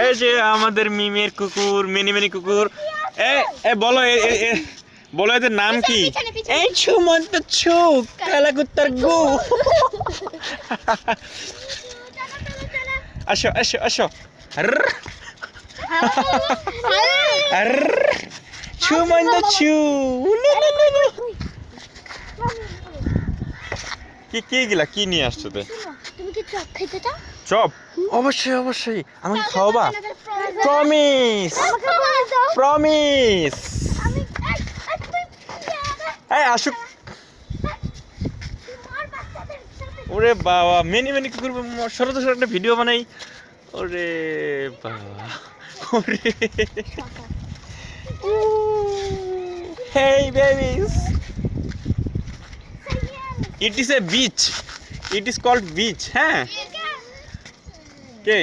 এই যে আমাদের মিমের কুকুর, মিনি মিনি কুকুর। এ বলো, বলো এদের নাম কি? এই সুমন্ত ছু, কালা কুত্তার গু। আসো আসো আসো। সুমন্ত ছু। কি কি গিলা কি নিয়ে আসছো? তুমি কি চপ খেতে চাও? চপ? অবশ্যই অবশ্যই, আমাকে খাওয়াবা? Promise promise. এই আসুক। ওরে বাবা, মিনি মিনি কুকুর সরো তো, একটা ভিডিও বানাই। ওরে বাবা, ওরে। Hey babies, it is a beach, it is called beach. হ্যাঁ কে?